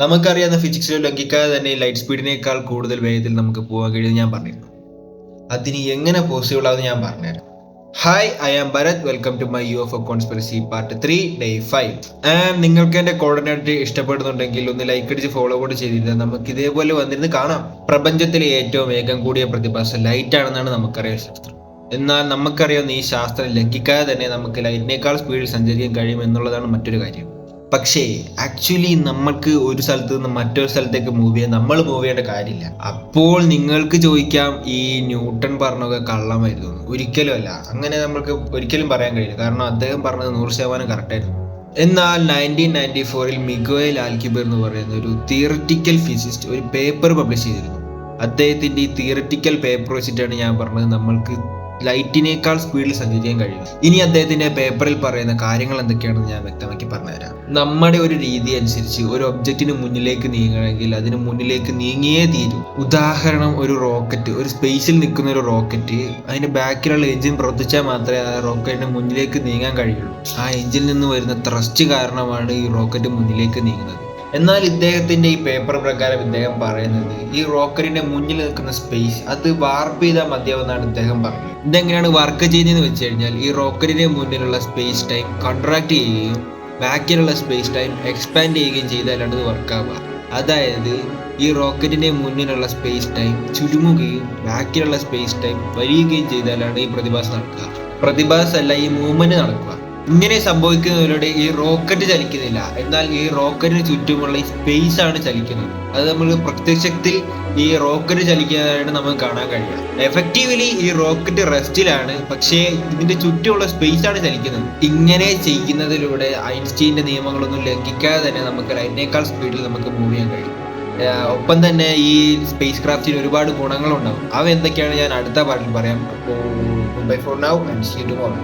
നമുക്കറിയാവുന്ന ഫിസിക്സിലോ ലംഘിക്കാതെ തന്നെ ലൈറ്റ് സ്പീഡിനേക്കാൾ കൂടുതൽ വേഗത്തിൽ നമുക്ക് പോകാൻ കഴിയുമെന്ന് ഞാൻ പറഞ്ഞിരുന്നു. അതിന് എങ്ങനെ പോസിബിൾ ആണെന്ന് ഞാൻ പറഞ്ഞുതരാം. Hi, I am Bharath. Welcome to my UFO conspiracy part 3 day 5. And നിങ്ങൾക്ക് എന്റെ കോർഡിനേറ്റ് ഇഷ്ടപ്പെടുന്നുണ്ടെങ്കിൽ ഒന്ന് ലൈക്ക് അടിച്ച് ഫോളോ കൂടി ചെയ്തിരുന്നാൽ നമുക്ക് ഇതേപോലെ വന്നിരുന്ന് കാണാം. പ്രപഞ്ചത്തിലെ ഏറ്റവും വേഗം കൂടിയ പ്രതിഭാസം ലൈറ്റ് ആണെന്നാണ് നമുക്കറിയാം ശാസ്ത്രം. എന്നാൽ നമുക്കറിയാവുന്ന ഈ ശാസ്ത്രം ലംഘിക്കാതെ തന്നെ നമുക്ക് ലൈറ്റിനേക്കാൾ സ്പീഡിൽ സഞ്ചരിക്കാൻ കഴിയും എന്നുള്ളതാണ് മറ്റൊരു കാര്യം. പക്ഷേ ആക്ച്വലി നമുക്ക് ഒരു സ്ഥലത്ത് നിന്ന് മറ്റൊരു സ്ഥലത്തേക്ക് നമ്മൾ മൂവ് ചെയ്യേണ്ട കാര്യമില്ല. അപ്പോൾ നിങ്ങൾക്ക് ചോദിക്കാം, ഈ ന്യൂട്ടൺ പറഞ്ഞൊക്കെ കള്ളമായിരുന്നു? ഒരിക്കലും അല്ല. അങ്ങനെ നമ്മൾക്ക് ഒരിക്കലും പറയാൻ കഴിയില്ല. കാരണം അദ്ദേഹം പറഞ്ഞത് 100% കറക്റ്റായിരുന്നു. എന്നാൽ 1994 മിഗുവേൽ ആൽക്കിബർ എന്ന് പറയുന്ന ഒരു തിയററ്റിക്കൽ ഫിസിസ്റ്റ് ഒരു പേപ്പർ പബ്ലിഷ് ചെയ്തിരുന്നു. അദ്ദേഹത്തിന്റെ ഈ തിയററ്റിക്കൽ പേപ്പർ വെച്ചിട്ടാണ് ഞാൻ പറഞ്ഞത് നമ്മൾക്ക് ലൈറ്റിനേക്കാൾ സ്പീഡിൽ സഞ്ചരിക്കാൻ കഴിയും. ഇനി അദ്ദേഹത്തിന്റെ പേപ്പറിൽ പറയുന്ന കാര്യങ്ങൾ എന്തൊക്കെയാണെന്ന് ഞാൻ വ്യക്തമാക്കി പറഞ്ഞുതരാം. നമ്മുടെ ഒരു രീതി അനുസരിച്ച് ഒരു ഒബ്ജക്റ്റിന് മുന്നിലേക്ക് നീങ്ങണമെങ്കിൽ അതിന് മുന്നിലേക്ക് നീങ്ങിയേ തീരൂ. ഉദാഹരണം, ഒരു റോക്കറ്റ്, ഒരു സ്പേസിൽ നിൽക്കുന്ന ഒരു റോക്കറ്റ്, അതിന്റെ ബാക്കിലുള്ള എഞ്ചിൻ പ്രവർത്തിച്ചാൽ മാത്രമേ ആ റോക്കറ്റിന് മുന്നിലേക്ക് നീങ്ങാൻ കഴിയുള്ളൂ. ആ എഞ്ചിനിൽ നിന്ന് വരുന്ന ത്രസ്റ്റ് കാരണമാണ് ഈ റോക്കറ്റ് മുന്നിലേക്ക് നീങ്ങുന്നത്. എന്നാൽ ഇദ്ദേഹത്തിന്റെ ഈ പേപ്പർ പ്രകാരം ഇദ്ദേഹം പറയുന്നത് ഈ റോക്കറ്റിന്റെ മുന്നിൽ നിൽക്കുന്ന സ്പേസ് അത് വാർപ്പ് ചെയ്താൽ മതിയാവുന്നതാണ് ഇദ്ദേഹം പറയുന്നത്. ഇതെങ്ങനെയാണ് വർക്ക് ചെയ്യുന്നതെന്ന് വെച്ച് കഴിഞ്ഞാൽ ഈ റോക്കറ്റിന്റെ മുന്നിലുള്ള സ്പേസ് ടൈം കോൺട്രാക്ട് ചെയ്യുകയും ബാക്കിലുള്ള സ്പേസ് ടൈം എക്സ്പാൻഡ് ചെയ്യുകയും ചെയ്താലാണ് ഇത് വർക്കാവുക. അതായത് ഈ റോക്കറ്റിന്റെ മുന്നിലുള്ള സ്പേസ് ടൈം ചുരുങ്ങുകയും ബാക്കിയുള്ള സ്പേസ് ടൈം വലിയുകയും ചെയ്താലാണ് ഈ പ്രതിഭാസം നടക്കുക. പ്രതിഭാസമല്ല, ഈ മൂവ്മെന്റ് നടക്കുക. ഇങ്ങനെ സംഭവിക്കുന്നതിലൂടെ ഈ റോക്കറ്റ് ചലിക്കുന്നില്ല, എന്നാൽ ഈ റോക്കറ്റിന് ചുറ്റുമുള്ള ഈ സ്പേസ് ആണ് ചലിക്കുന്നത്. അത് നമ്മൾ പ്രത്യക്ഷത്തിൽ ഈ റോക്കറ്റ് ചലിക്കുന്നതായിട്ട് നമുക്ക് കാണാൻ കഴിയും. എഫക്റ്റീവ്ലി ഈ റോക്കറ്റ് റെസ്റ്റിലാണ്, പക്ഷേ ഇതിന്റെ ചുറ്റുമുള്ള സ്പേസ് ആണ് ചലിക്കുന്നത്. ഇങ്ങനെ ചെയ്യുന്നതിലൂടെ ഐൻസ്റ്റീന്റെ നിയമങ്ങളൊന്നും ലംഘിക്കാതെ തന്നെ നമുക്ക് ലൈറ്റിനേക്കാൾ സ്പീഡിൽ നമുക്ക് മൂവ് ചെയ്യാൻ കഴിയും. ഒപ്പം തന്നെ ഈ സ്പേസ് ക്രാഫ്റ്റിന് ഒരുപാട് ഗുണങ്ങളുണ്ടാവും. അവ എന്തൊക്കെയാണ് ഞാൻ അടുത്ത പാർട്ടിൽ പറയാം. അപ്പോൾ bye for now and see you tomorrow.